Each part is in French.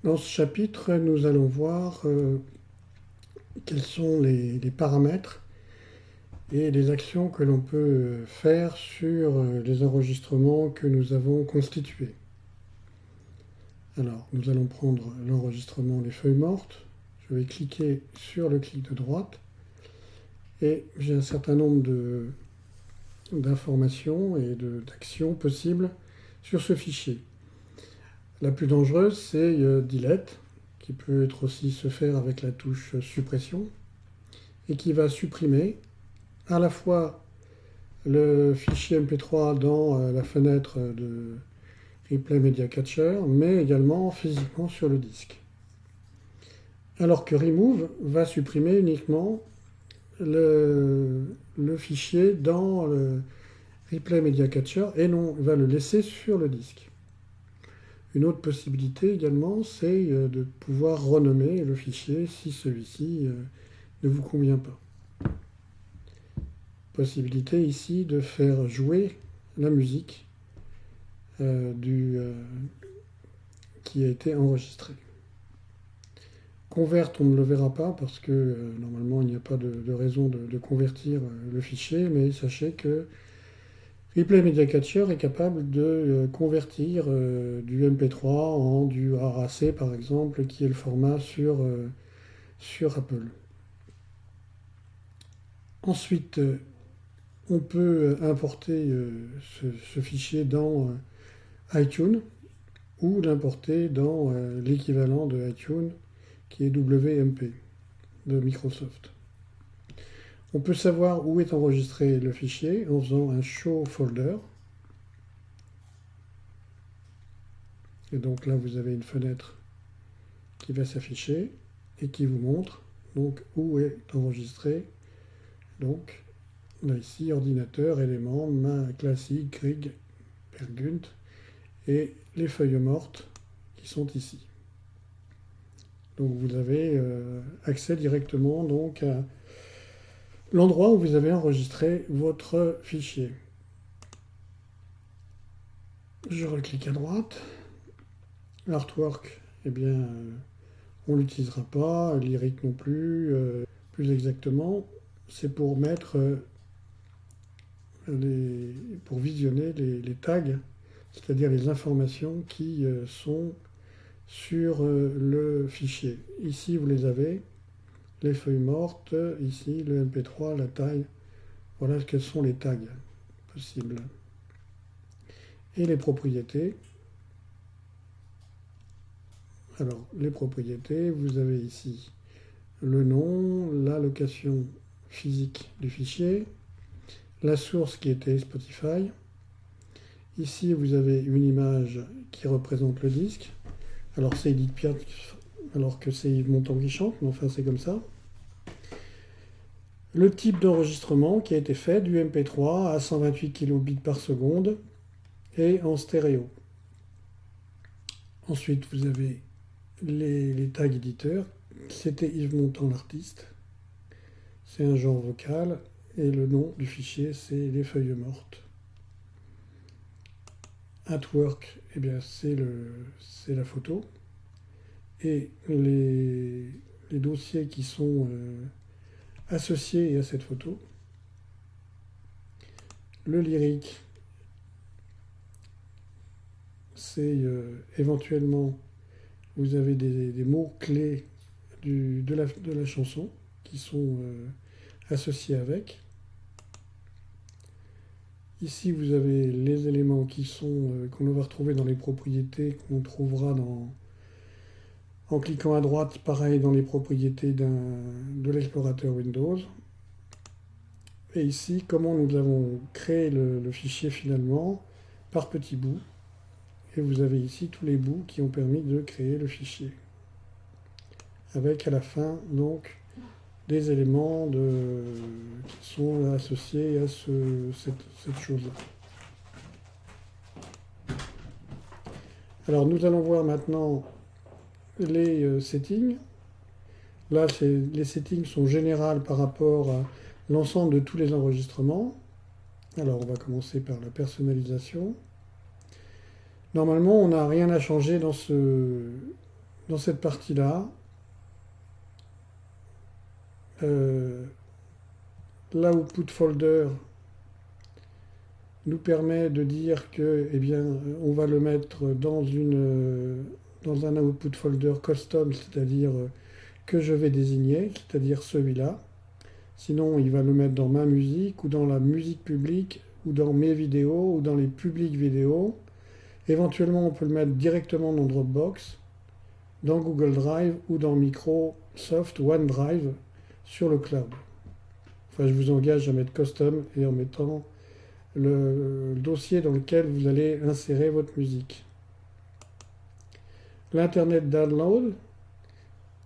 Dans ce chapitre, nous allons voir quels sont les paramètres et les actions que l'on peut faire sur les enregistrements que nous avons constitués. Alors, nous allons prendre l'enregistrement des feuilles mortes. Je vais cliquer sur le clic de droite et j'ai un certain nombre d'informations et d'actions possibles sur ce fichier. La plus dangereuse, c'est delete, qui peut être aussi se faire avec la touche suppression, et qui va supprimer à la fois le fichier MP3 dans la fenêtre de Replay Media Catcher, mais également physiquement sur le disque. Alors que remove va supprimer uniquement le fichier dans le Replay Media Catcher et non va le laisser sur le disque. Une autre possibilité également, c'est de pouvoir renommer le fichier si celui-ci ne vous convient pas. Possibilité ici de faire jouer la musique qui a été enregistrée. Convert, on ne le verra pas parce que normalement il n'y a pas de raison de convertir le fichier, mais sachez que Replay Media Catcher est capable de convertir du MP3 en du AAC par exemple, qui est le format sur Apple. Ensuite, on peut importer ce fichier dans iTunes ou l'importer dans l'équivalent de iTunes qui est WMP de Microsoft. On peut savoir où est enregistré le fichier en faisant un Show Folder. Et donc là, vous avez une fenêtre qui va s'afficher et qui vous montre donc où est enregistré. Donc là ici, ordinateur, éléments, main classique, Grig, Pergunt et les feuilles mortes qui sont ici. Donc vous avez accès directement donc à l'endroit où vous avez enregistré votre fichier. Je reclique à droite. L'artwork, eh bien, on ne l'utilisera pas. Lyric non plus. Plus exactement, c'est pour mettre pour visionner les tags, c'est-à-dire les informations qui sont sur le fichier. Ici, vous les avez. Les feuilles mortes, ici, le MP3, la taille. Voilà quels sont les tags possibles. Et les propriétés. Alors, les propriétés, vous avez ici le nom, la location physique du fichier, la source qui était Spotify. Ici, vous avez une image qui représente le disque. Alors, c'est Edith Piaf, alors que c'est Yves Montand qui chante, mais enfin, c'est comme ça. Le type d'enregistrement qui a été fait, du MP3 à 128 kilobits par seconde et en stéréo. Ensuite, vous avez les tags éditeurs. C'était Yves Montand l'artiste. C'est un genre vocal. Et le nom du fichier, c'est les feuilles mortes. Artwork, eh bien, c'est la photo. Et les dossiers qui sont associés à cette photo. Le lyrique, c'est éventuellement, vous avez des mots-clés de la chanson qui sont associés avec. Ici, vous avez les éléments qui sont qu'on va retrouver dans les propriétés, qu'on trouvera en cliquant à droite, pareil dans les propriétés de l'explorateur Windows. Et ici, comment nous avons créé le fichier finalement par petits bouts. Et vous avez ici tous les bouts qui ont permis de créer le fichier. Avec à la fin, donc, des éléments qui sont associés à cette chose-là. Alors, nous allons voir maintenant les settings. Là, les settings sont générales par rapport à l'ensemble de tous les enregistrements. Alors, on va commencer par la personnalisation. Normalement, on n'a rien à changer dans dans cette partie-là, l'output folder nous permet de dire que, eh bien, on va le mettre dans un output folder custom, c'est-à-dire que je vais désigner, c'est-à-dire celui-là. Sinon, il va le mettre dans ma musique, ou dans la musique publique, ou dans mes vidéos, ou dans les publics vidéos. Éventuellement, on peut le mettre directement dans Dropbox, dans Google Drive, ou dans Microsoft OneDrive sur le cloud. Enfin, je vous engage à mettre custom et en mettant le dossier dans lequel vous allez insérer votre musique. L'Internet Download,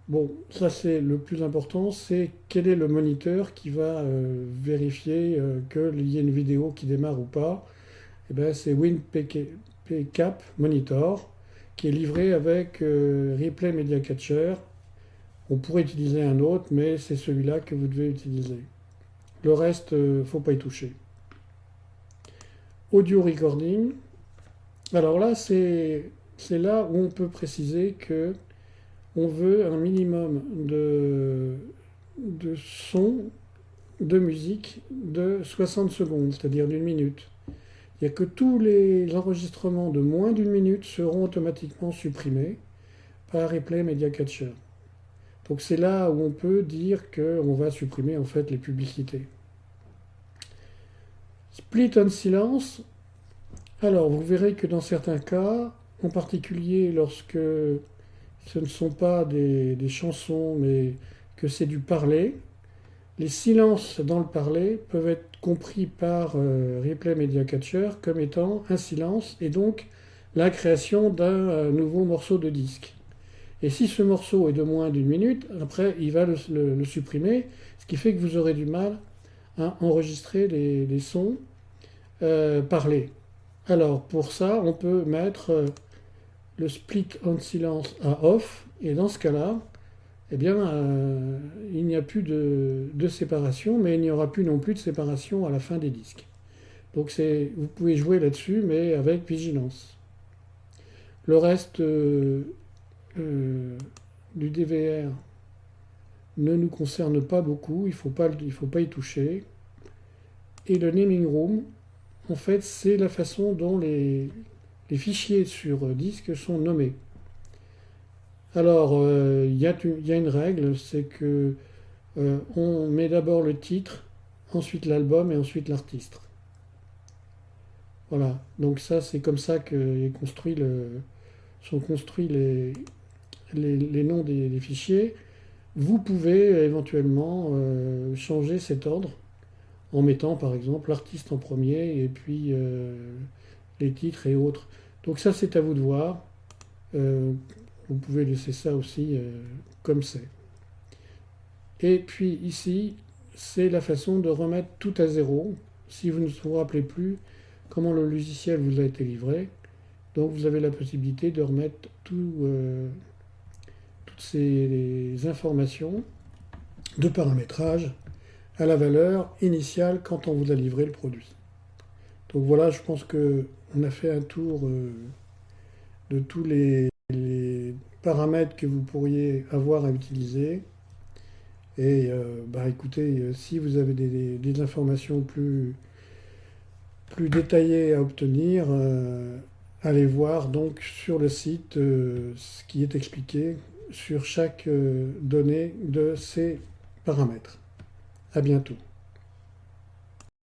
bon, ça c'est le plus important, c'est quel est le moniteur qui va vérifier qu'il y ait une vidéo qui démarre ou pas. Et bien c'est WinPcap Monitor qui est livré avec Replay Media Catcher. On pourrait utiliser un autre, mais c'est celui-là que vous devez utiliser. Le reste, il ne faut pas y toucher. Audio recording. Alors là, c'est là où on peut préciser que on veut un minimum de son, de musique de 60 secondes, c'est-à-dire d'une minute. Il n'y a que tous les enregistrements de moins d'une minute seront automatiquement supprimés par Replay Media Catcher. Donc c'est là où on peut dire qu'on va supprimer en fait les publicités. Split on silence. Alors vous verrez que dans certains cas, en particulier lorsque ce ne sont pas des chansons mais que c'est du parler, les silences dans le parler peuvent être compris par Replay Media Catcher comme étant un silence et donc la création d'un nouveau morceau de disque. Et si ce morceau est de moins d'une minute, après il va le supprimer, ce qui fait que vous aurez du mal à enregistrer les sons parlés. Alors pour ça, on peut mettre le split on silence à off, et dans ce cas-là, eh bien, il n'y a plus de séparation, mais il n'y aura plus non plus de séparation à la fin des disques. Donc vous pouvez jouer là-dessus, mais avec vigilance. Le reste du DVR ne nous concerne pas beaucoup, il faut pas y toucher. Et le naming room, en fait, c'est la façon dont les fichiers sur disque sont nommés. Alors, il y a une règle, c'est que on met d'abord le titre, ensuite l'album et ensuite l'artiste. Voilà, donc ça c'est comme ça que sont construits les noms des fichiers. Vous pouvez éventuellement changer cet ordre en mettant par exemple l'artiste en premier et puis les titres et autres. Donc ça c'est à vous de voir. Vous pouvez laisser ça aussi comme c'est. Et puis ici, c'est la façon de remettre tout à zéro si vous ne vous rappelez plus comment le logiciel vous a été livré. Donc vous avez la possibilité de remettre toutes ces informations de paramétrage à la valeur initiale quand on vous a livré le produit. Donc voilà, je pense qu'on a fait un tour de tous les paramètres que vous pourriez avoir à utiliser. Et écoutez, si vous avez des informations plus détaillées à obtenir, allez voir donc sur le site ce qui est expliqué sur chaque donnée de ces paramètres. À bientôt.